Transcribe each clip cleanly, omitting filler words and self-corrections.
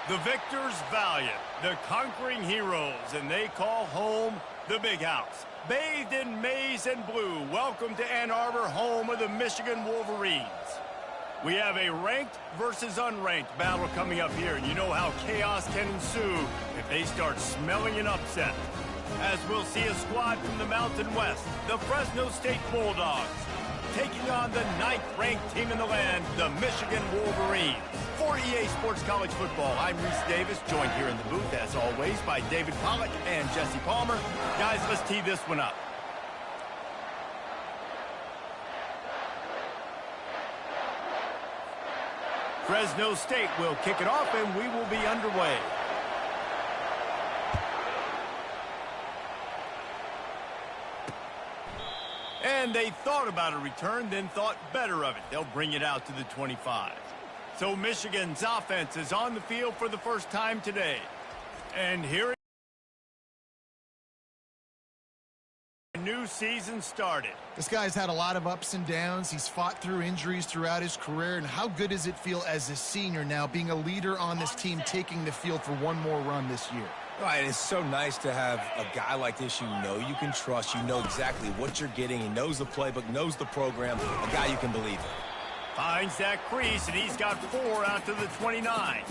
The victors valiant, the conquering heroes, and they call home the Big House. Bathed in maize and blue, welcome to Ann Arbor, home of the Michigan Wolverines. We have a ranked versus unranked battle coming up here, and you know how chaos can ensue if they start smelling an upset. As we'll see a squad from the Mountain West, the Fresno State Bulldogs, taking on the 9th-ranked team in the land, the Michigan Wolverines. For EA Sports College Football, I'm Reese Davis, joined here in the booth, as always, by David Pollack and Jesse Palmer. Guys, let's tee this one up. Fresno State will kick it off, and we will be underway. And they thought about a return, then thought better of it. They'll bring it out to the 25. So Michigan's offense is on the field for the first time today. And here a new season started. This guy's had a lot of ups and downs. He's fought through injuries throughout his career. And how good does it feel as a senior now, being a leader on this team, taking the field for one more run this year? Right, it's so nice to have a guy like this you know you can trust. You know exactly what you're getting. He knows the playbook, knows the program, a guy you can believe in. Finds that crease, and he's got 4 out to the 29.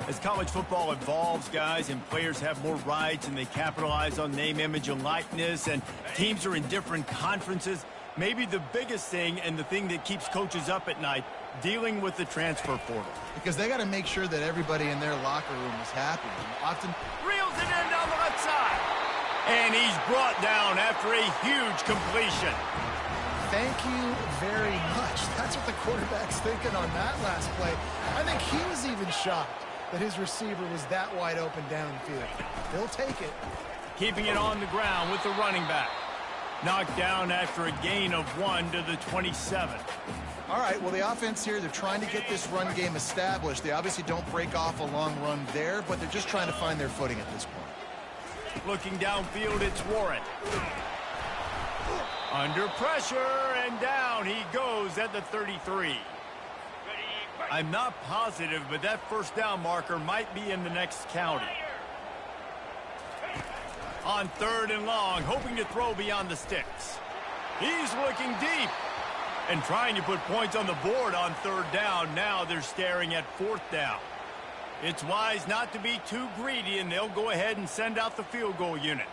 As college football evolves, guys, and players have more rights and they capitalize on name, image, and likeness, and teams are in different conferences, maybe the biggest thing and the thing that keeps coaches up at night, dealing with the transfer portal. Because they got to make sure that everybody in their locker room is happy. And often reels it in down the left side. And he's brought down after a huge completion. Thank you very much. That's what the quarterback's thinking on that last play. I think he was even shocked that his receiver was that wide open downfield. He'll take it. Keeping it on the ground with the running back. Knocked down after a gain of 1 to the 27. All right, well, the offense here, they're trying to get this run game established. They obviously don't break off a long run there, but they're just trying to find their footing at this point. Looking downfield, it's Warren. Under pressure, and down he goes at the 33. I'm not positive, but that first down marker might be in the next county. On 3rd and long, hoping to throw beyond the sticks. He's looking deep and trying to put points on the board on 3rd down. Now they're staring at 4th down. It's wise not to be too greedy, and they'll go ahead and send out the field goal unit.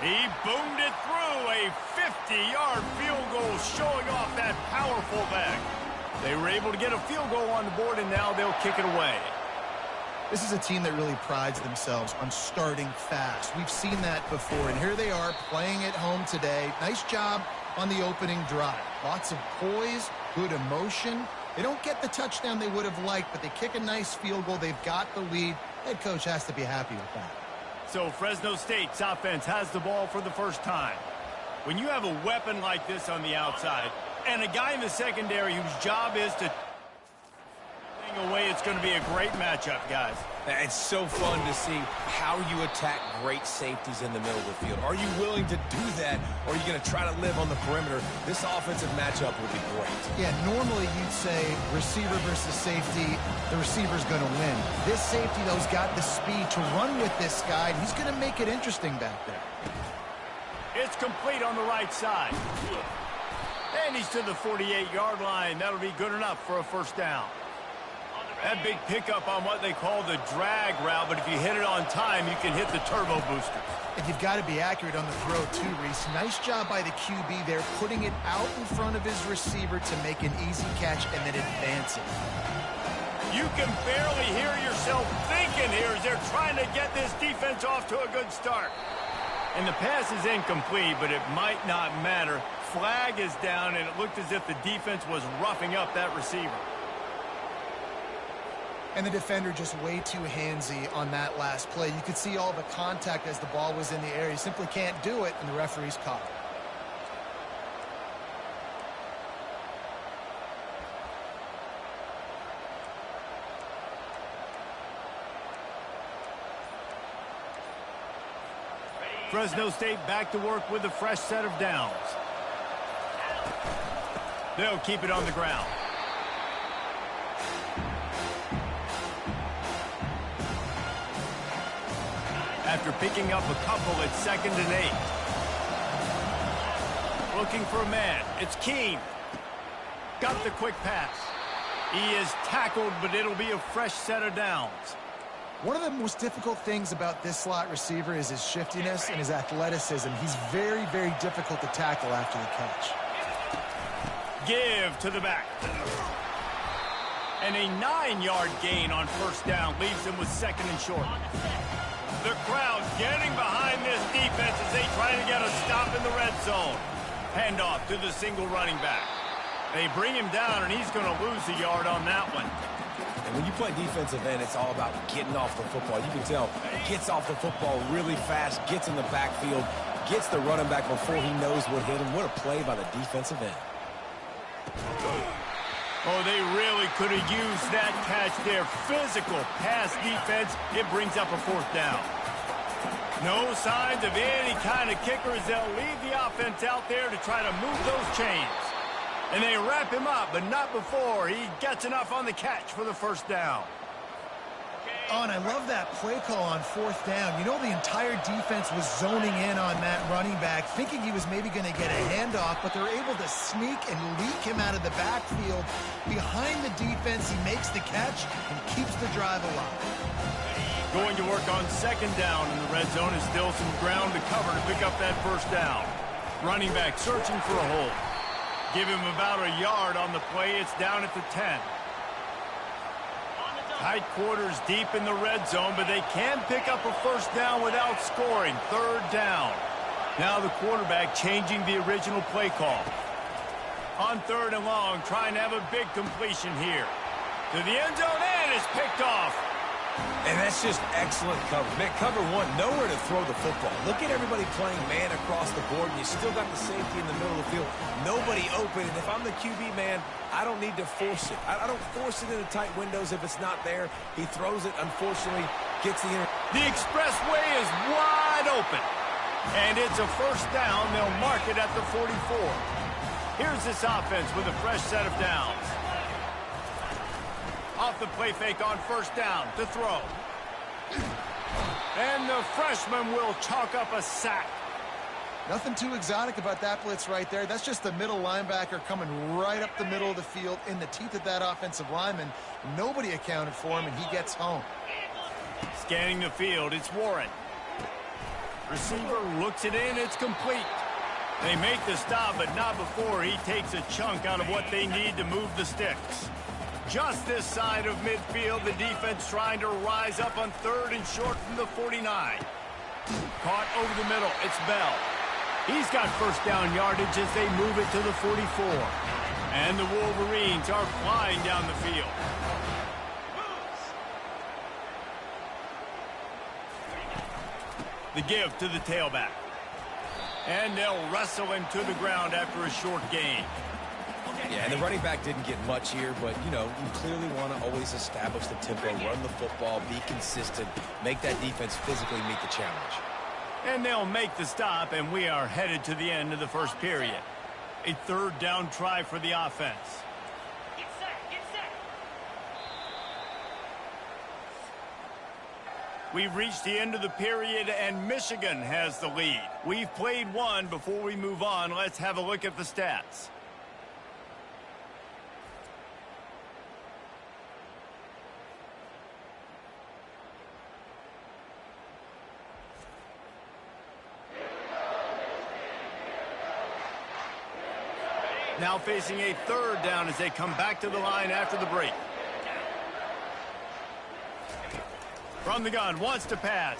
He boomed it through, a 50-yard field goal, showing off that powerful leg. They were able to get a field goal on the board, and now they'll kick it away. This is a team that really prides themselves on starting fast. We've seen that before, and here they are playing at home today. Nice job on the opening drive. Lots of poise, good emotion. They don't get the touchdown they would have liked, but they kick a nice field goal. They've got the lead. Head coach has to be happy with that. So Fresno State's offense has the ball for the first time. When you have a weapon like this on the outside and a guy in the secondary whose job is to away, it's going to be a great matchup, guys. It's so fun to see how you attack great safeties in the middle of the field. Are you willing to do that, or are you going to try to live on the perimeter? This offensive matchup will be great. Yeah, normally you'd say receiver versus safety, the receiver's going to win. This safety, though, has got the speed to run with this guy, and he's going to make it interesting back there. It's complete on the right side. And he's to the 48-yard line. That'll be good enough for a first down. That big pickup on what they call the drag route, but if you hit it on time, you can hit the turbo booster. And you've got to be accurate on the throw, too, Reese. Nice job by the QB there, putting it out in front of his receiver to make an easy catch and then advance it. You can barely hear yourself thinking here as they're trying to get this defense off to a good start. And the pass is incomplete, but it might not matter. Flag is down, and it looked as if the defense was roughing up that receiver. And the defender just way too handsy on that last play. You could see all the contact as the ball was in the air. He simply can't do it, and the referee's caught it. Fresno State back to work with a fresh set of downs. They'll keep it on the ground. after picking up a couple at 2nd and 8. Looking for a man. It's Keene. Got the quick pass. He is tackled, but it'll be a fresh set of downs. One of the most difficult things about this slot receiver is his shiftiness and his athleticism. He's very, very difficult to tackle after the catch. Give to the back. And a 9-yard gain on 1st down leaves him with 2nd and short. The crowd getting behind this defense as they try to get a stop in the red zone. Handoff to the single running back. They bring him down, and he's going to lose a yard on that one. And when you play defensive end, it's all about getting off the football. You can tell, gets off the football really fast, gets in the backfield, gets the running back before he knows what hit him. What a play by the defensive end. Oh, they really could have used that catch there. Physical pass defense. It brings up a 4th down. No signs of any kind of kickers. They'll leave the offense out there to try to move those chains. And they wrap him up, but not before he gets enough on the catch for the 1st down. Oh, and I love that play call on 4th down. You know, the entire defense was zoning in on that running back, thinking he was maybe going to get a handoff, but they're able to sneak and leak him out of the backfield. Behind the defense, he makes the catch and keeps the drive alive. Going to work on 2nd down in the red zone is still some ground to cover to pick up that 1st down. Running back searching for a hole. Give him about a yard on the play. It's down at the 10. Tight quarters deep in the red zone, but they can pick up a 1st down without scoring. 3rd down. Now the quarterback changing the original play call. On 3rd and long, trying to have a big completion here. To the end zone, and it's picked off. And that's just excellent coverage. Man, cover one, nowhere to throw the football. Look at everybody playing man across the board, and you still got the safety in the middle of the field. Nobody open, and if I'm the QB, man, I don't need to force it. I don't force it into tight windows if it's not there. He throws it, unfortunately, gets the inter. The expressway is wide open. And it's a 1st down. They'll mark it at the 44. Here's this offense with a fresh set of downs. Off the play fake on 1st down to throw. And the freshman will chalk up a sack. Nothing too exotic about that blitz right there. That's just the middle linebacker coming right up the middle of the field in the teeth of that offensive lineman. Nobody accounted for him, and he gets home. Scanning the field, it's Warren. Receiver looks it in, it's complete. They make the stop, but not before he takes a chunk out of what they need to move the sticks. Just this side of midfield, the defense trying to rise up on 3rd and short from the 49. Caught over the middle, it's Bell. He's got 1st down yardage as they move it to the 44. And the Wolverines are flying down the field. The give to the tailback. And they'll wrestle him to the ground after a short gain. Yeah, and the running back didn't get much here, but, you know, you clearly want to always establish the tempo, run the football, be consistent, make that defense physically meet the challenge. And they'll make the stop, and we are headed to the end of the 1st period. A 3rd down try for the offense. Get set, get set. We've reached the end of the period, and Michigan has the lead. We've played one. Before we move on, let's have a look at the stats. Now facing a 3rd down as they come back to the line after the break. From the gun, wants to pass.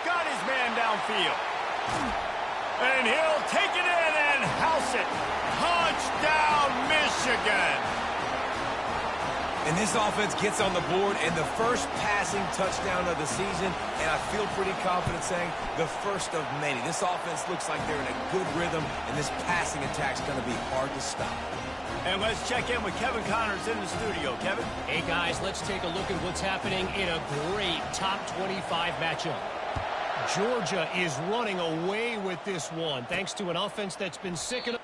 Got his man downfield. And he'll take it in and house it. Touchdown, Michigan. And this offense gets on the board, and the first passing touchdown of the season, and I feel pretty confident saying the first of many. This offense looks like they're in a good rhythm, and this passing attack's going to be hard to stop. And let's check in with Kevin Connors in the studio. Kevin? Hey, guys, let's take a look at what's happening in a great top 25 matchup. Georgia is running away with this one, thanks to an offense that's been sick of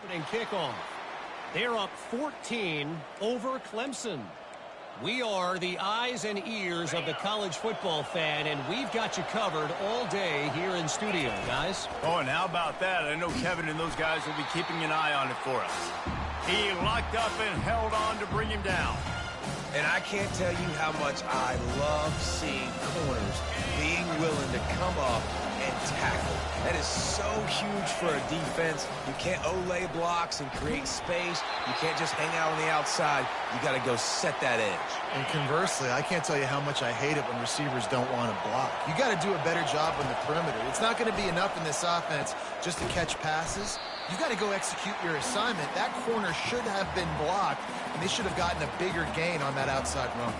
Opening kickoff. They're up 14 over Clemson. We are the eyes and ears of the college football fan, and we've got you covered all day here in studio, guys. Oh, and how about that? I know Kevin and those guys will be keeping an eye on it for us. He locked up and held on to bring him down. And I can't tell you how much I love seeing corners being willing to come up and tackle. That is so huge for a defense. You can't olay blocks and create space. You can't just hang out on the outside. You got to go set that edge. And conversely, I can't tell you how much I hate it when receivers don't want to block. You got to do a better job on the perimeter. It's not going to be enough in this offense just to catch passes. You got to go execute your assignment. That corner should have been blocked, and they should have gotten a bigger gain on that outside run.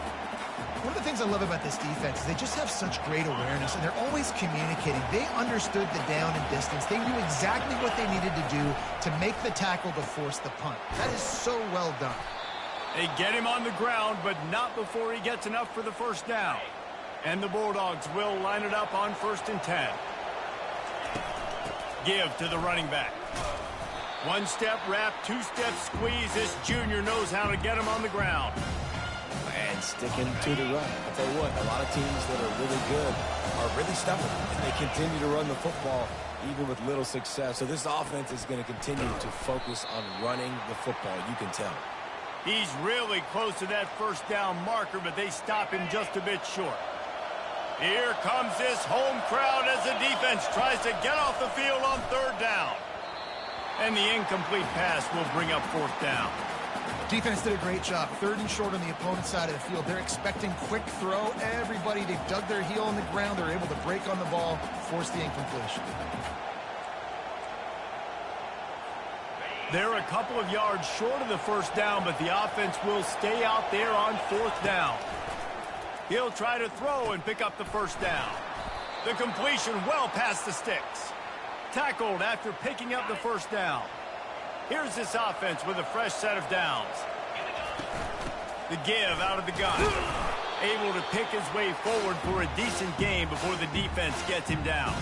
One of the things I love about this defense is they just have such great awareness, and they're always communicating. They understood the down and distance. They knew exactly what they needed to do to make the tackle to force the punt. That is so well done. They get him on the ground, but not before he gets enough for the first down. And the Bulldogs will line it up on 1st and 10. Give to the running back. One-step wrap, two-step squeeze. This junior knows how to get him on the ground. And sticking to the run. I'll tell you what, a lot of teams that are really good are really stubborn, and they continue to run the football even with little success. So this offense is going to continue to focus on running the football. You can tell. He's really close to that first down marker, but they stop him just a bit short. Here comes this home crowd as the defense tries to get off the field on 3rd down. And the incomplete pass will bring up 4th down. Defense did a great job. 3rd and short on the opponent's side of the field. They're expecting quick throw. Everybody, they dug their heel on the ground. They're able to break on the ball, force the incompletion. They're a couple of yards short of the first down, but the offense will stay out there on 4th down. He'll try to throw and pick up the first down. The completion well past the sticks. Tackled after picking up the first down. Here's this offense with a fresh set of downs. The give out of the gun. Able to pick his way forward for a decent game before the defense gets him down.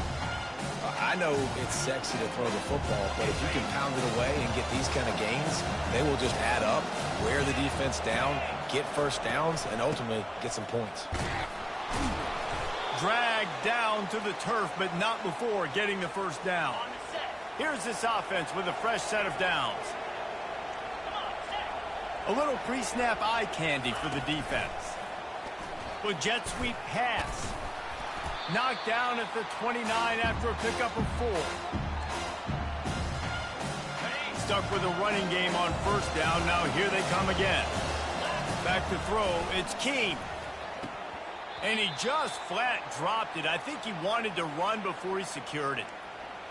I know it's sexy to throw the football, but if you can pound it away and get these kind of gains, they will just add up, wear the defense down, get first downs, and ultimately get some points. Dragged down to the turf, but not before getting the first down. Here's this offense with a fresh set of downs. A little pre-snap eye candy for the defense. With jet sweep pass. Knocked down at the 29 after a pickup of 4. Stuck with a running game on first down. Now here they come again. Back to throw. It's Keene. And he just flat dropped it. I think he wanted to run before he secured it.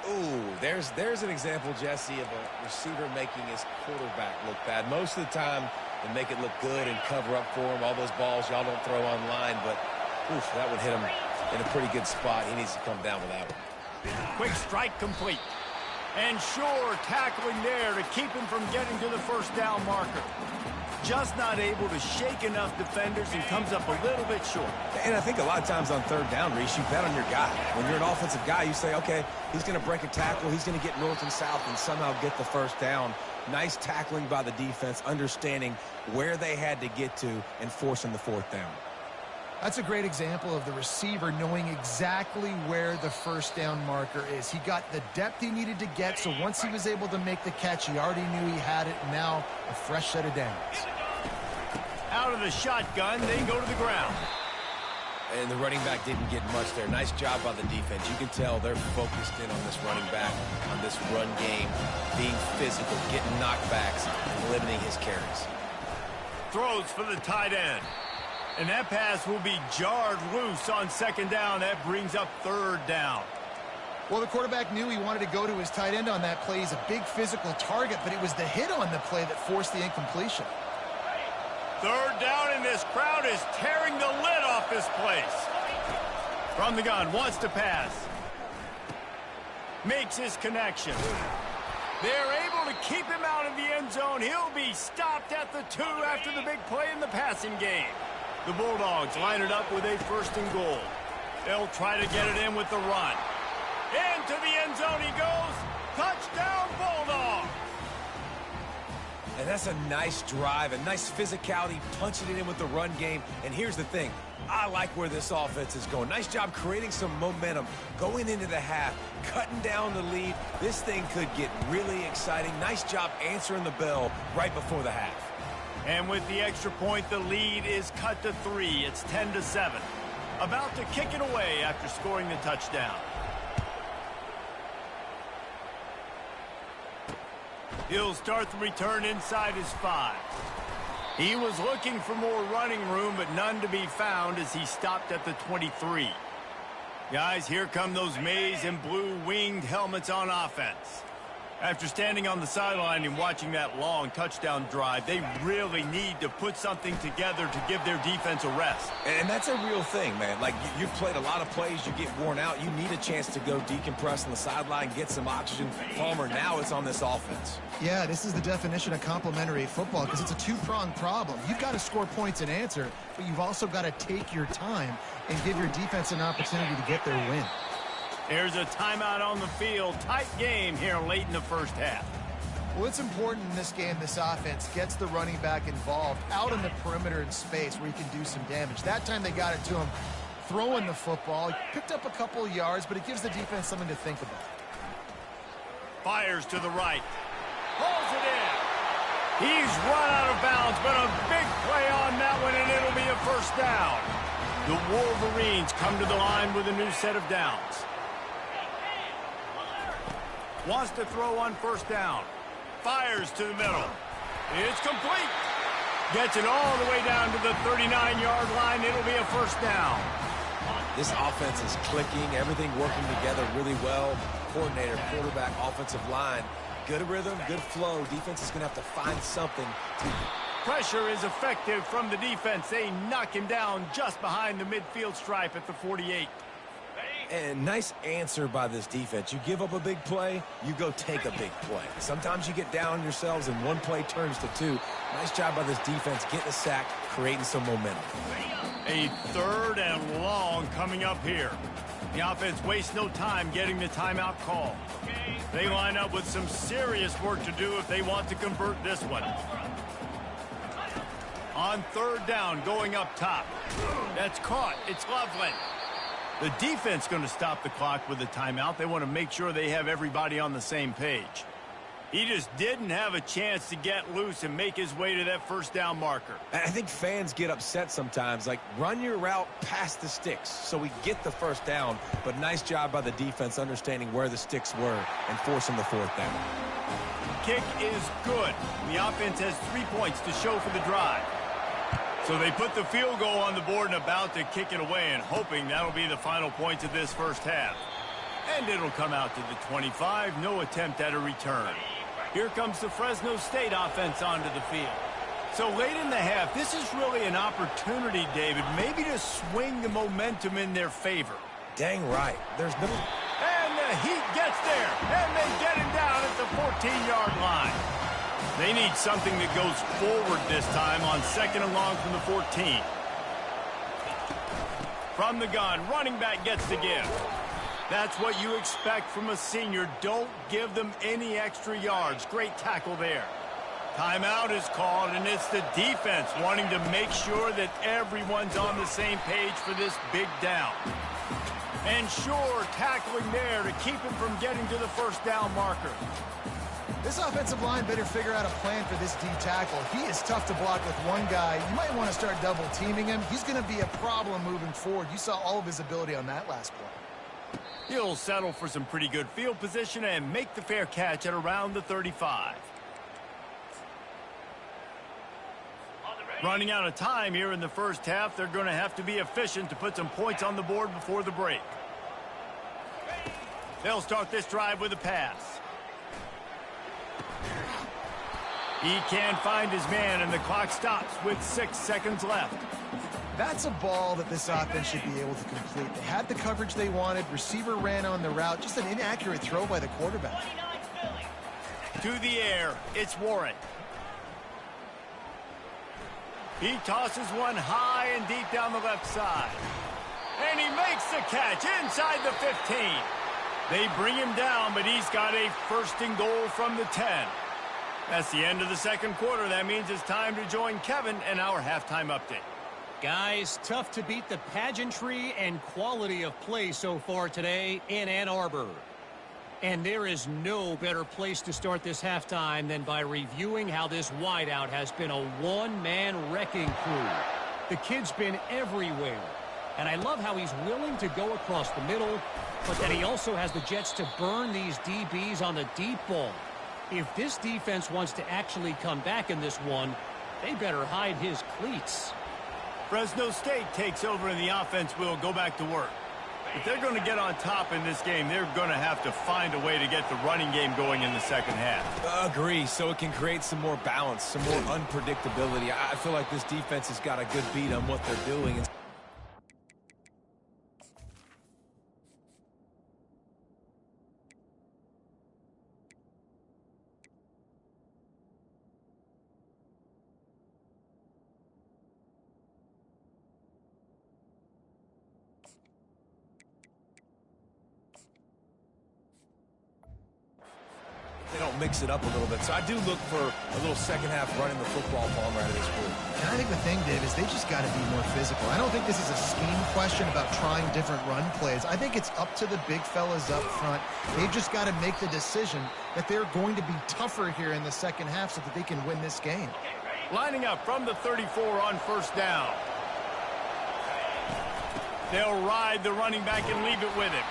Ooh, there's an example, Jesse, of a receiver making his quarterback look bad. Most of the time, they make it look good and cover up for him. All those balls y'all don't throw online, but oof, that would hit him in a pretty good spot. He needs to come down with that one. Quick strike complete. And sure, tackling there to keep him from getting to the first down marker. Just not able to shake enough defenders and comes up a little bit short. And I think a lot of times on 3rd down, Reese, you bet on your guy. When you're an offensive guy, you say, okay, he's going to break a tackle, he's going to get north and south and somehow get the first down. Nice tackling by the defense, understanding where they had to get to and forcing the 4th down. That's a great example of the receiver knowing exactly where the first down marker is. He got the depth he needed to get, so once he was able to make the catch, he already knew he had it, and now a fresh set of downs. Out of the shotgun, they go to the ground. And the running back didn't get much there. Nice job by the defense. You can tell they're focused in on this running back, on this run game, being physical, getting knockbacks, and limiting his carries. Throws for the tight end. And that pass will be jarred loose on 2nd down. That brings up 3rd down. Well, the quarterback knew he wanted to go to his tight end on that play. He's a big physical target, but it was the hit on the play that forced the incompletion. 3rd down, and this crowd is tearing the lid off this place. From the gun, wants to pass. Makes his connection. They're able to keep him out of the end zone. He'll be stopped at the 2 after the big play in the passing game. The Bulldogs line it up with a 1st and goal. They'll try to get it in with the run. Into the end zone he goes. Touchdown, Bulldog. And that's a nice drive, a nice physicality, punching it in with the run game. And here's the thing. I like where this offense is going. Nice job creating some momentum, going into the half, cutting down the lead. This thing could get really exciting. Nice job answering the bell right before the half. And with the extra point, the lead is cut to 3. It's 10-7. About to kick it away after scoring the touchdown. He'll start the return inside his 5. He was looking for more running room, but none to be found as he stopped at the 23. Guys, here come those maize and blue winged helmets on offense. After standing on the sideline and watching that long touchdown drive, they really need to put something together to give their defense a rest. And that's a real thing, man. Like, you've played a lot of plays, you get worn out, you need a chance to go decompress on the sideline, get some oxygen. Palmer, now it's on this offense. Yeah, this is the definition of complementary football because it's a two-pronged problem. You've got to score points and answer, but you've also got to take your time and give your defense an opportunity to get their win. There's a timeout on the field. Tight game here late in the first half. Well, it's important in this game this offense gets the running back involved out in the perimeter in space where he can do some damage. That time they got it to him throwing the football. He picked up a couple of yards, but it gives the defense something to think about. Fires to the right. Pulls it in. He's run out of bounds, but a big play on that one, and it'll be a first down. The Wolverines come to the line with a new set of downs. Wants to throw on first down. Fires to the middle. It's complete. Gets it all the way down to the 39-yard line. It'll be a first down. This offense is clicking, everything working together really well. Coordinator, quarterback, offensive line. Good rhythm, good flow. Defense is going to have to find something to... Pressure is effective from the defense. They knock him down just behind the midfield stripe at the 48. And nice answer by this defense. You give up a big play, you go take a big play. Sometimes you get down yourselves and one play turns to 2. Nice job by this defense getting a sack, creating some momentum. A 3rd and long coming up here. The offense wastes no time getting the timeout call. They line up with some serious work to do if they want to convert this one. On 3rd down, going up top. That's caught. It's Loveland. The defense going to stop the clock with a timeout. They want to make sure they have everybody on the same page. He just didn't have a chance to get loose and make his way to that first down marker. I think fans get upset sometimes. Like, run your route past the sticks so we get the first down. But nice job by the defense understanding where the sticks were and forcing the 4th down. Kick is good. The offense has 3 points to show for the drive. So they put the field goal on the board and about to kick it away and hoping that'll be the final points of this first half. And it'll come out to the 25. No attempt at a return. Here comes the Fresno State offense onto the field. So late in the half, this is really an opportunity, David, maybe to swing the momentum in their favor. Dang right. There's no... And the Heat gets there, and they get him down at the 14-yard line. They need something that goes forward this time on 2nd and long from the 14. From the gun, running back gets the give. That's what you expect from a senior. Don't give them any extra yards. Great tackle there. Timeout is called, and it's the defense wanting to make sure that everyone's on the same page for this big down. And sure, tackling there to keep him from getting to the first down marker. This offensive line better figure out a plan for this D tackle. He is tough to block with one guy. You might want to start double teaming him. He's going to be a problem moving forward. You saw all of his ability on that last play. He'll settle for some pretty good field position and make the fair catch at around the 35. Running out of time here in the first half, they're going to have to be efficient to put some points on the board before the break. They'll start this drive with a pass. He can't find his man, and the clock stops with 6 seconds left. That's a ball that this offense should be able to complete. They had the coverage they wanted. Receiver ran on the route. Just an inaccurate throw by the quarterback. To the air, it's Warren. He tosses one high and deep down the left side. And he makes the catch inside the 15. They bring him down, but he's got a 1st and goal from the 10. That's the end of the second quarter. That means it's time to join Kevin in our halftime update. Guys, tough to beat the pageantry and quality of play so far today in Ann Arbor. And there is no better place to start this halftime than by reviewing how this wideout has been a one-man wrecking crew. The kid's been everywhere. And I love how he's willing to go across the middle, but that he also has the jets to burn these DBs on the deep ball. If this defense wants to actually come back in this one, they better hide his cleats. Fresno State takes over and the offense will go back to work. If they're going to get on top in this game, they're going to have to find a way to get the running game going in the second half. Agree, so it can create some more balance, some more unpredictability. I feel like this defense has got a good beat on what they're doing. They don't mix it up a little bit. So I do look for a little second half running the football ball right out of this group. And I think the thing, Dave, is they just got to be more physical. I don't think this is a scheme question about trying different run plays. I think it's up to the big fellas up front. They've just got to make the decision that they're going to be tougher here in the second half so that they can win this game. Lining up from the 34 on first down. They'll ride the running back and leave it with him.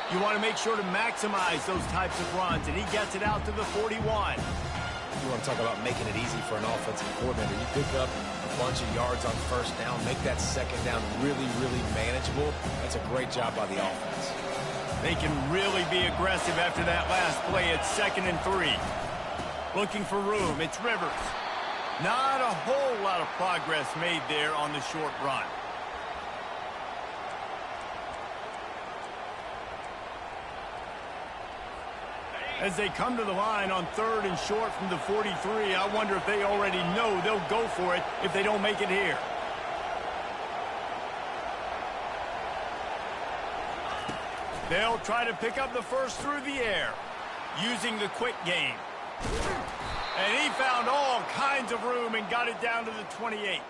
You want to make sure to maximize those types of runs, and he gets it out to the 41. You want to talk about making it easy for an offensive coordinator. You pick up a bunch of yards on first down, make that second down really, really manageable. That's a great job by the offense. They can really be aggressive after that last play. It's 2nd and 3. Looking for room. It's Rivers. Not a whole lot of progress made there on the short run. As they come to the line on 3rd and short from the 43, I wonder if they already know they'll go for it if they don't make it here. They'll try to pick up the first through the air, using the quick game. And he found all kinds of room and got it down to the 28.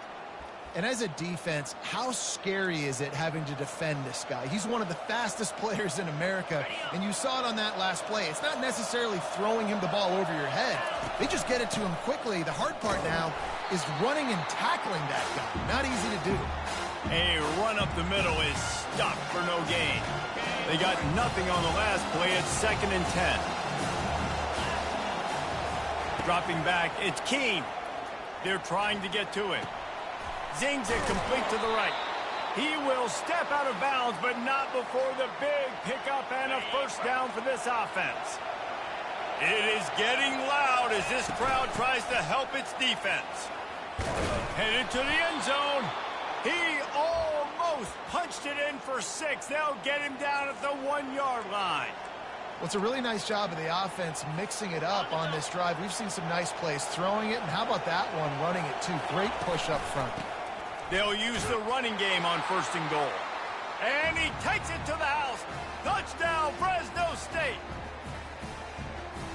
And as a defense, how scary is it having to defend this guy? He's one of the fastest players in America, and you saw it on that last play. It's not necessarily throwing him the ball over your head. They just get it to him quickly. The hard part now is running and tackling that guy. Not easy to do. A run up the middle is stuck for no gain. They got nothing on the last play. It's 2nd and 10. Dropping back, it's Keene. They're trying to get to him. Zings it complete to the right. He will step out of bounds, but not before the big pickup and a first down for this offense. It is getting loud as this crowd tries to help its defense. Headed to the end zone. He almost punched it in for 6. They'll get him down at the 1-yard line. Well, it's a really nice job of the offense mixing it up on this drive. We've seen some nice plays throwing it, and how about that one running it too? Great push up front. They'll use the running game on 1st and goal. And he takes it to the house. Touchdown, Fresno State.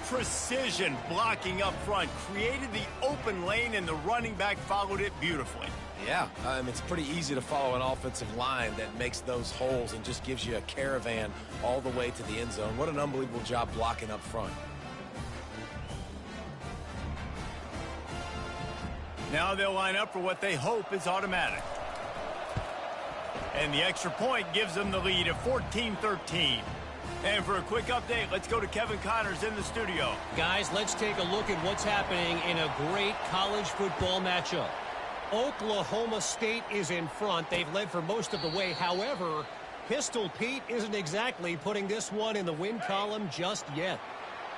Precision blocking up front created the open lane, and the running back followed it beautifully. Yeah, it's pretty easy to follow an offensive line that makes those holes and just gives you a caravan all the way to the end zone. What an unbelievable job blocking up front. Now they'll line up for what they hope is automatic. And the extra point gives them the lead at 14-13. And for a quick update, let's go to Kevin Connors in the studio. Guys, let's take a look at what's happening in a great college football matchup. Oklahoma State is in front. They've led for most of the way. However, Pistol Pete isn't exactly putting this one in the win column just yet.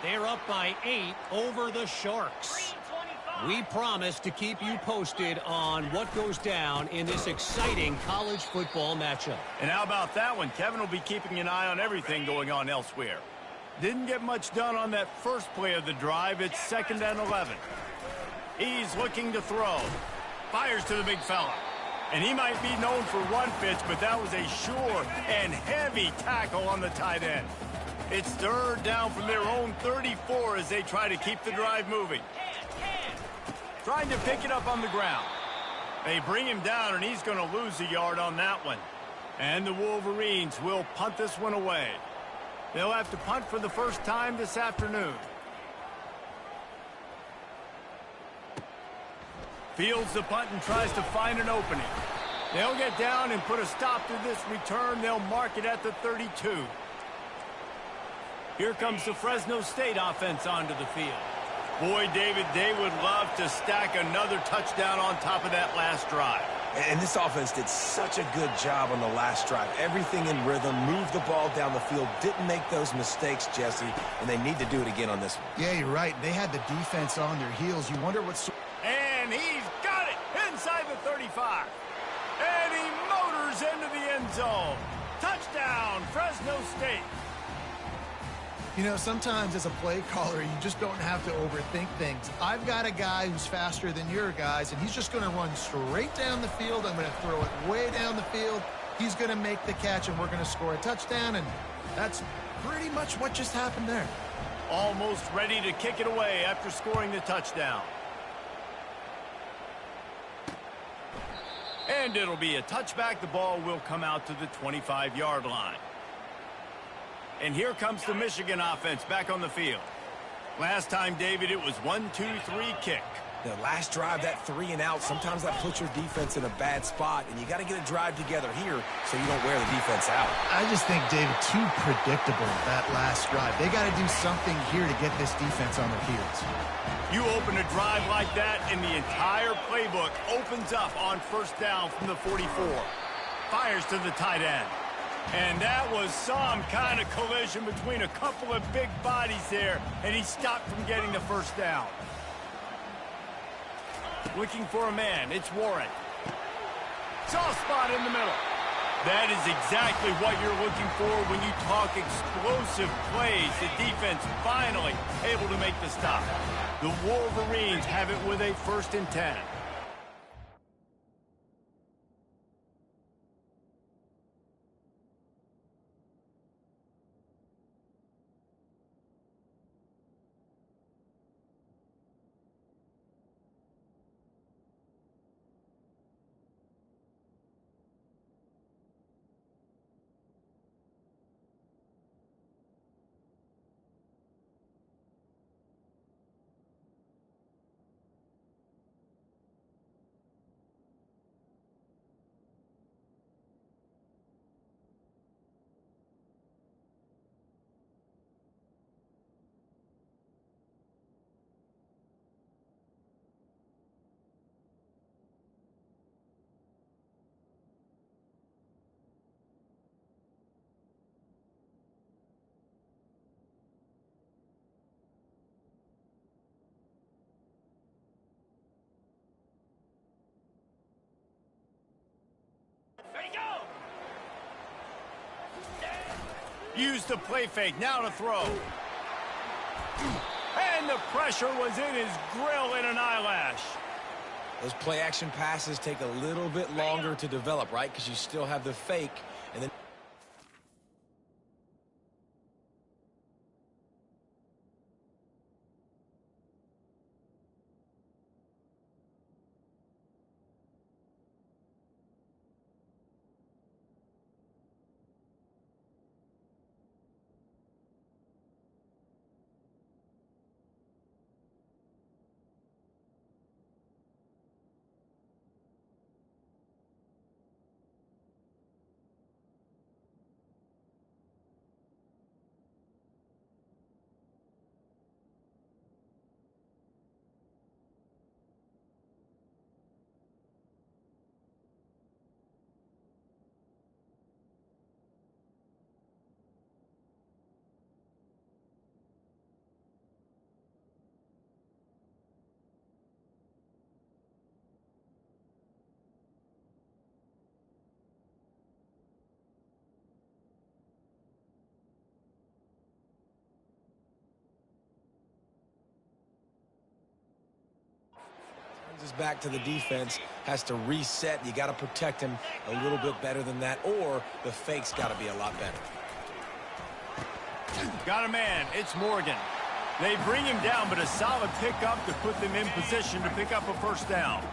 They're up by 8 over the Sharks. We promise to keep you posted on what goes down in this exciting college football matchup. And how about that one? Kevin will be keeping an eye on everything going on elsewhere. Didn't get much done on that first play of the drive. It's 2nd and 11. He's looking to throw. Fires to the big fella. And he might be known for run fits, but that was a sure and heavy tackle on the tight end. It's third down from their own 34 as they try to keep the drive moving. Trying to pick it up on the ground. They bring him down, and he's going to lose a yard on that one. And the Wolverines will punt this one away. They'll have to punt for the first time this afternoon. Fields the punt and tries to find an opening. They'll get down and put a stop to this return. They'll mark it at the 32. Here comes the Fresno State offense onto the field. Boy, David, they would love to stack another touchdown on top of that last drive. And this offense did such a good job on the last drive. Everything in rhythm, moved the ball down the field, didn't make those mistakes, Jesse, and they need to do it again on this one. Yeah, you're right. They had the defense on their heels. You wonder what's... And he's got it inside the 35. And he motors into the end zone. Touchdown, Fresno State. You know, sometimes as a play caller, you just don't have to overthink things. I've got a guy who's faster than your guys, and he's just going to run straight down the field. I'm going to throw it way down the field. He's going to make the catch, and we're going to score a touchdown, and that's pretty much what just happened there. Almost ready to kick it away after scoring the touchdown. And it'll be a touchback. The ball will come out to the 25-yard line. And here comes the Michigan offense back on the field. Last time, David, it was 1-2-3 kick. The last drive, that 3 and out, sometimes that puts your defense in a bad spot, and you got to get a drive together here so you don't wear the defense out. I just think, David, too predictable, that last drive. They got to do something here to get this defense on their heels. You open a drive like that, and the entire playbook opens up on first down from the 44. Fires to the tight end. And that was some kind of collision between a couple of big bodies there, and he stopped from getting the first down. Looking for a man, it's Warren. Soft spot in the middle. That is exactly what you're looking for when you talk explosive plays. The defense finally able to make the stop. The Wolverines have it with a 1st and 10. Used the play fake, now to throw. And the pressure was in his grill in an eyelash. Those play-action passes take a little bit longer to develop, right? Because you still have the fake, and then... Is back to the defense, has to reset. You got to protect him a little bit better than that, or the fake's got to be a lot better. Got a man. It's Morgan. They bring him down, but a solid pickup to put them in position to pick up a first down.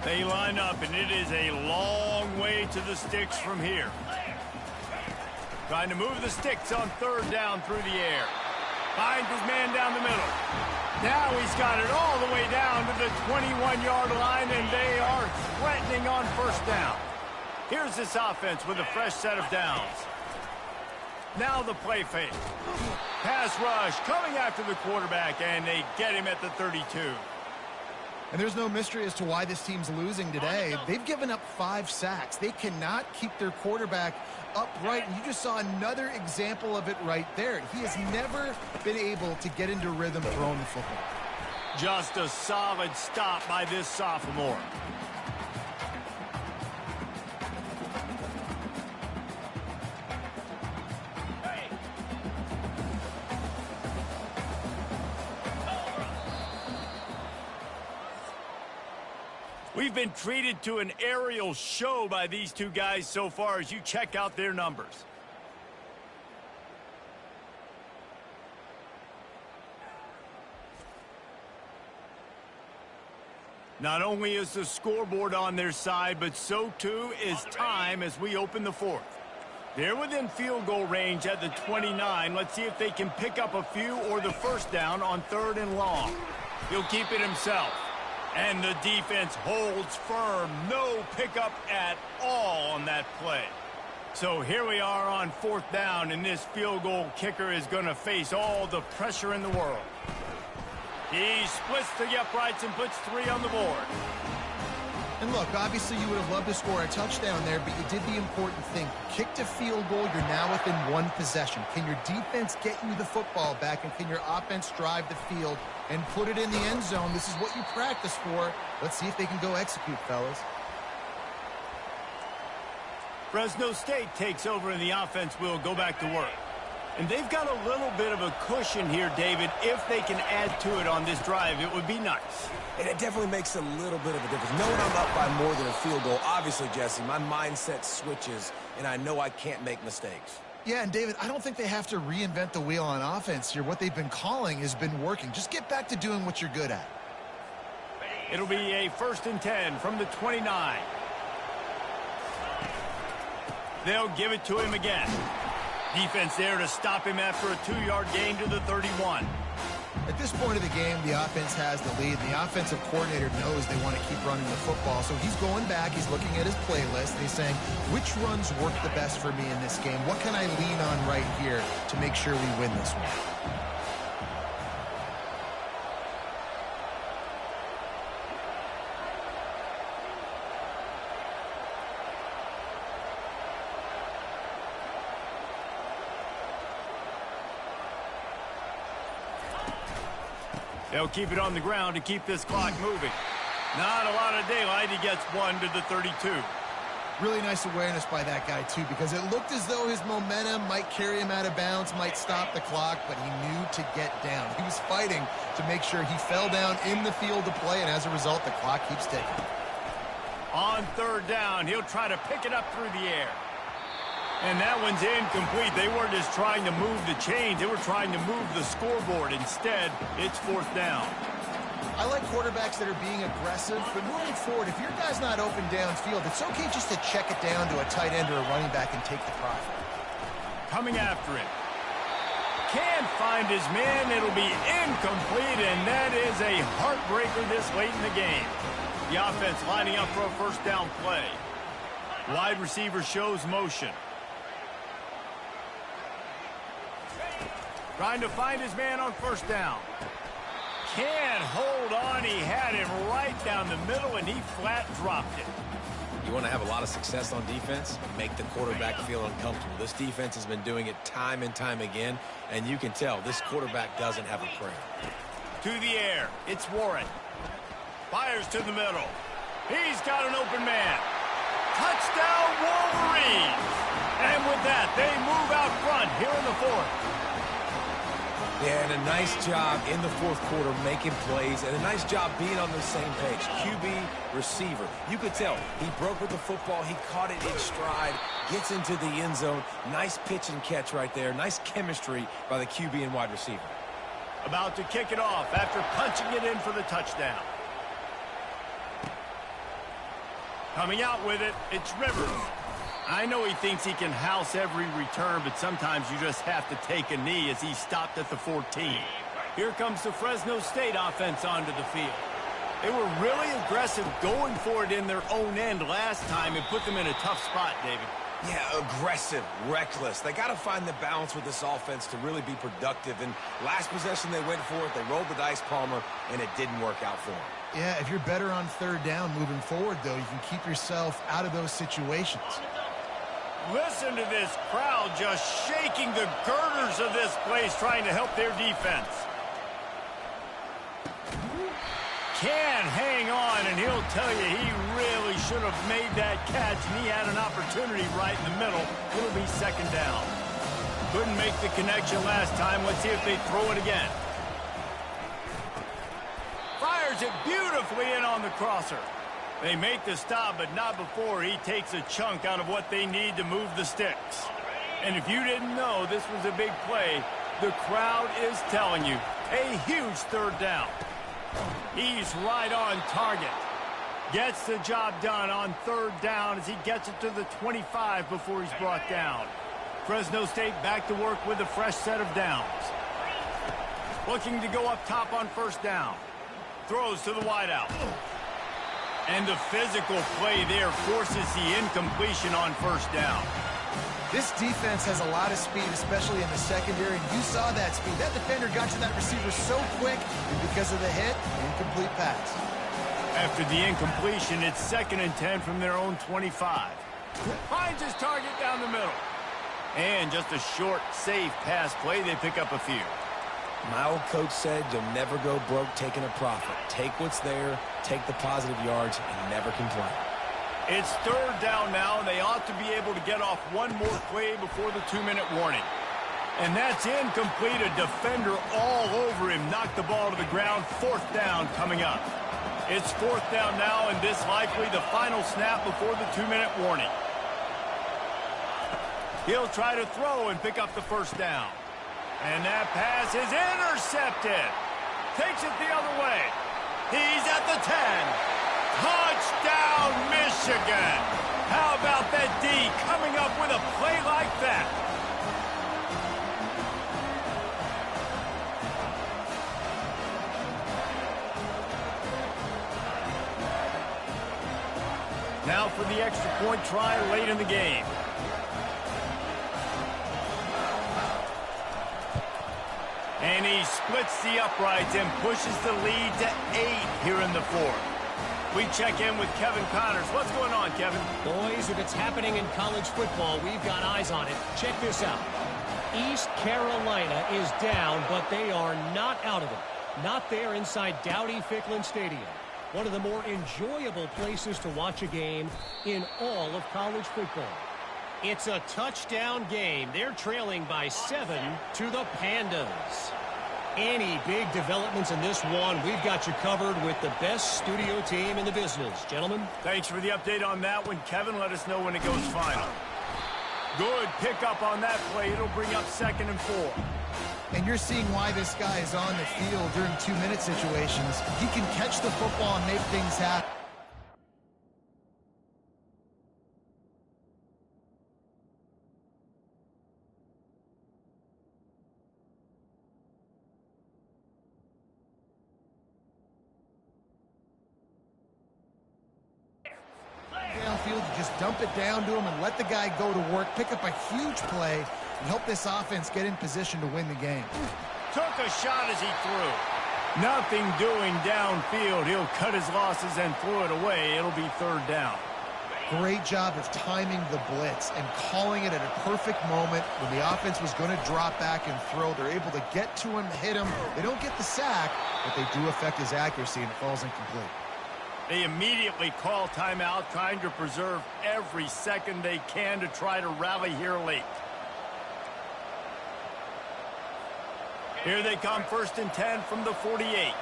They line up, and it is a long way to the sticks from here. Trying to move the sticks on third down through the air. Finds his man down the middle. Now he's got it all the way down to the 21-yard line, and they are threatening on first down. Here's this offense with a fresh set of downs. Now the play fake. Pass rush coming after the quarterback, and they get him at the 32. And there's no mystery as to why this team's losing today. They've given up 5 sacks. They cannot keep their quarterback upright, and you just saw another example of it right there. He has never been able to get into rhythm throwing the football. Just a solid stop by this sophomore. We've been treated to an aerial show by these two guys so far as you check out their numbers. Not only is the scoreboard on their side, but so too is time as we open the fourth. They're within field goal range at the 29. Let's see if they can pick up a few or the first down on third and long. He'll keep it himself. And the defense holds firm. No pickup at all on that play. So here we are on fourth down, and this field goal kicker is going to face all the pressure in the world. He splits the uprights and puts 3 on the board. And look, obviously you would have loved to score a touchdown there, but you did the important thing. Kicked a field goal, you're now within 1 possession. Can your defense get you the football back, and can your offense drive the field and put it in the end zone? This is what you practice for. Let's see if they can go execute, fellas. Fresno State takes over, and the offense will go back to work. And they've got a little bit of a cushion here, David. If they can add to it on this drive, it would be nice. And it definitely makes a little bit of a difference. Knowing I'm up by more than a field goal, obviously, Jesse, my mindset switches, and I know I can't make mistakes. Yeah, and David, I don't think they have to reinvent the wheel on offense here. What they've been calling has been working. Just get back to doing what you're good at. It'll be a 1st and 10 from the 29. They'll give it to him again. Defense there to stop him after a 2-yard gain to the 31. At this point of the game, the offense has the lead. The offensive coordinator knows they want to keep running the football. So he's going back, he's looking at his playlist, and he's saying, which runs work the best for me in this game? What can I lean on right here to make sure we win this one? They'll keep it on the ground to keep this clock moving. Not a lot of daylight. He gets 1 to the 32. Really nice awareness by that guy, too, because it looked as though his momentum might carry him out of bounds, might stop the clock, but he knew to get down. He was fighting to make sure he fell down in the field to play, and as a result, the clock keeps ticking. On third down, he'll try to pick it up through the air. And that one's incomplete. They weren't just trying to move the chains. They were trying to move the scoreboard. Instead, it's 4th down. I like quarterbacks that are being aggressive, but moving forward, if your guy's not open downfield, it's okay just to check it down to a tight end or a running back and take the profit. Coming after him. Can't find his man. It'll be incomplete, and that is a heartbreaker this late in the game. The offense lining up for a first down play. Wide receiver shows motion. Trying to find his man on first down. Can't hold on. He had him right down the middle, and he flat dropped it. You want to have a lot of success on defense? Make the quarterback feel uncomfortable. This defense has been doing it time and time again, and you can tell this quarterback doesn't have a prayer. To the air. It's Warren. Fires to the middle. He's got an open man. Touchdown, Wolverines! And with that, they move out front here in the 4th. Yeah, and a nice job in the fourth quarter making plays, and a nice job being on the same page. QB, receiver. You could tell he broke with the football. He caught it in stride, gets into the end zone. Nice pitch and catch right there. Nice chemistry by the QB and wide receiver. About to kick it off after punching it in for the touchdown. Coming out with it, it's Rivers. I know he thinks he can house every return, but sometimes you just have to take a knee as he stopped at the 14. Here comes the Fresno State offense onto the field. They were really aggressive going for it in their own end last time and put them in a tough spot, David. Yeah, aggressive, reckless. They got to find the balance with this offense to really be productive. And last possession they went for it, they rolled the dice, Palmer, and it didn't work out for them. Yeah, if you're better on third down moving forward, though, you can keep yourself out of those situations. Listen to this crowd just shaking the girders of this place trying to help their defense. Can hang on, and he'll tell you he really should have made that catch, and he had an opportunity right in the middle. It'll be second down. Couldn't make the connection last time. Let's see if they throw it again. Fires it beautifully in on the crosser. They make the stop, but not before he takes a chunk out of what they need to move the sticks. And if you didn't know this was a big play, the crowd is telling you, a huge third down. He's right on target. Gets the job done on third down as he gets it to the 25 before he's brought down. Fresno State back to work with a fresh set of downs. Looking to go up top on first down. Throws to the wideout. And the physical play there forces the incompletion on first down. This defense has a lot of speed, especially in the secondary, and you saw that speed. That defender got to that receiver so quick, and because of the hit, incomplete pass. After the incompletion, it's 2nd and 10 from their own 25. Finds his target down the middle. And just a short, safe pass play, they pick up a few. My old coach said you'll never go broke taking a profit. Take what's there, take the positive yards, and never complain. It's third down now, and they ought to be able to get off one more play before the 2-minute warning. And that's incomplete. A defender all over him. Knocked the ball to the ground. 4th down coming up. It's 4th down now, and this likely the final snap before the 2-minute warning. He'll try to throw and pick up the first down. And that pass is intercepted. Takes it the other way. He's at the 10. Touchdown, Michigan. How about that D coming up with a play like that? Now for the extra point try late in the game. And he splits the uprights and pushes the lead to 8 here in the 4th. We check in with Kevin Connors. What's going on, Kevin? Boys, if it's happening in college football, we've got eyes on it. Check this out. East Carolina is down, but they are not out of it. Not there inside Dowdy-Ficklin Stadium. One of the more enjoyable places to watch a game in all of college football. It's a touchdown game. They're trailing by 7 to the Pandas. Any big developments in this one, we've got you covered with the best studio team in the business. Gentlemen. Thanks for the update on that one, Kevin. Let us know when it goes final. Good pickup on that play. It'll bring up 2nd and 4. And you're seeing why this guy is on the field during 2-minute situations. He can catch the football and make things happen. Downfield, you just dump it down to him and let the guy go to work, pick up a huge play, and help this offense get in position to win the game. Took a shot as he threw. Nothing doing downfield. He'll cut his losses and throw it away. It'll be 3rd down. Great job of timing the blitz and calling it at a perfect moment when the offense was going to drop back and throw. They're able to get to him, hit him. They don't get the sack, but they do affect his accuracy, and it falls incomplete. They immediately call timeout, trying to preserve every second they can to try to rally here late. Here they come, 1st and 10 from the 48.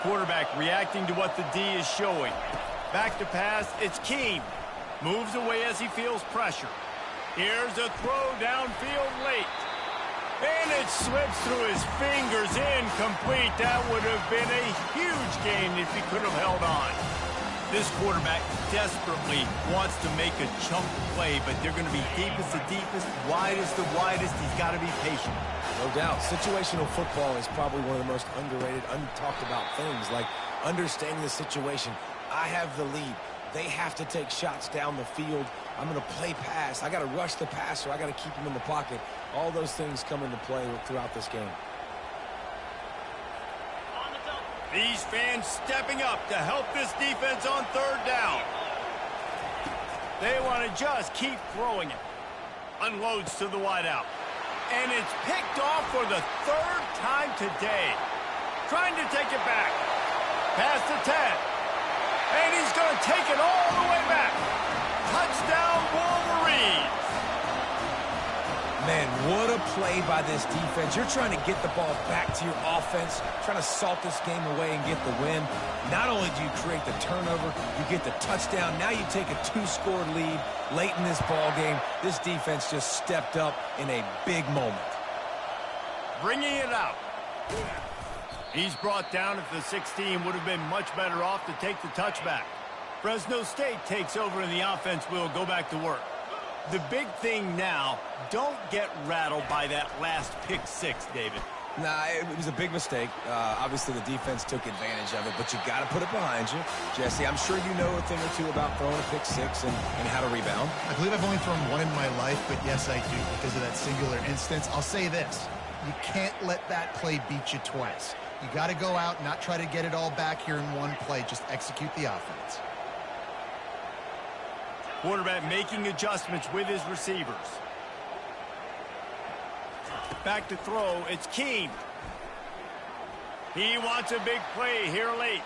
Quarterback reacting to what the D is showing. Back to pass, it's Keem. Moves away as he feels pressure. Here's a throw downfield late. And it slips through his fingers, incomplete. That would have been a huge gain if he could have held on. This quarterback desperately wants to make a chunk play, but they're going to be deepest to deepest, widest to widest. He's got to be patient. No doubt. Situational football is probably one of the most underrated, untalked about things, like understanding the situation. I have the lead. They have to take shots down the field. I'm going to play pass. I got to rush the passer. I got to keep him in the pocket. All those things come into play throughout this game. These fans stepping up to help this defense on 3rd down. They want to just keep throwing it. Unloads to the wideout. And it's picked off for the 3rd time today. Trying to take it back. Past the 10. And he's going to take it all the way back. Touchdown, Wolverines. Man, what a play by this defense. You're trying to get the ball back to your offense, trying to salt this game away and get the win. Not only do you create the turnover, you get the touchdown. Now you take a 2-score lead late in this ball game. This defense just stepped up in a big moment. Bringing it out. He's brought down at the 16. Would have been much better off to take the touchback. Fresno State takes over and the offense will go back to work. The big thing now, don't get rattled by that last pick 6, David. Nah, it was a big mistake. Obviously, the defense took advantage of it, but you got to put it behind you. Jesse, I'm sure you know a thing or two about throwing a pick 6 and how to rebound. I believe I've only thrown one in my life, but yes, I do because of that singular instance. I'll say this. You can't let that play beat you twice. You got to go out and not try to get it all back here in one play. Just execute the offense. Quarterback making adjustments with his receivers. Back to throw, it's Keem. He wants a big play here late.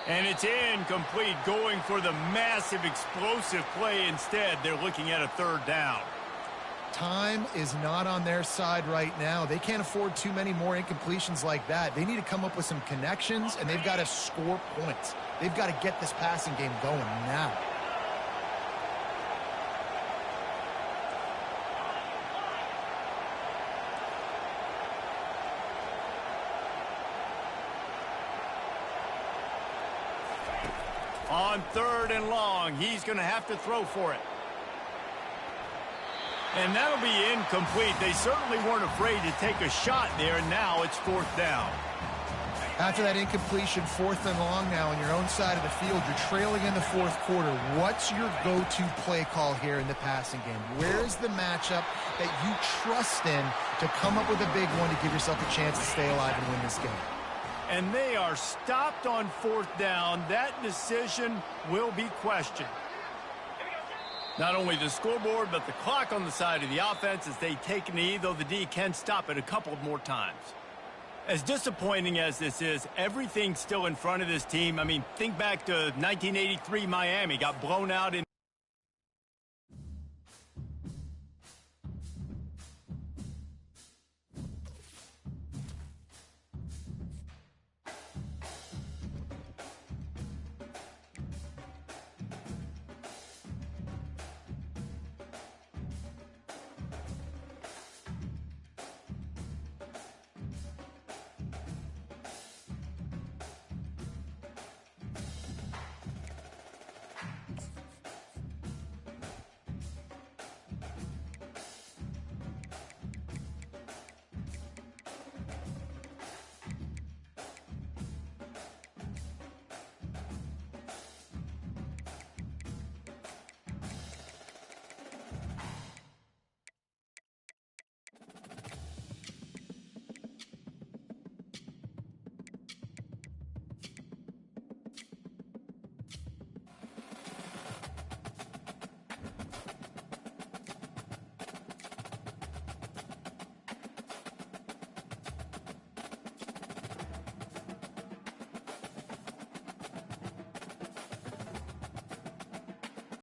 And it's incomplete, going for the massive explosive play instead. They're looking at a 3rd down. Time is not on their side right now. They can't afford too many more incompletions like that. They need to come up with some connections, and they've got to score points. They've got to get this passing game going now. On 3rd and long, he's going to have to throw for it. And that'll be incomplete. They certainly weren't afraid to take a shot there, and now it's 4th down. After that incompletion, 4th and long now on your own side of the field, you're trailing in the 4th quarter. What's your go-to play call here in the passing game? Where's the matchup that you trust in to come up with a big one to give yourself a chance to stay alive and win this game? And they are stopped on 4th down. That decision will be questioned. Not only the scoreboard, but the clock on the side of the offense as they take a knee, though the D can stop it a couple more times. As disappointing as this is, everything's still in front of this team. I mean, think back to 1983 Miami. Got blown out in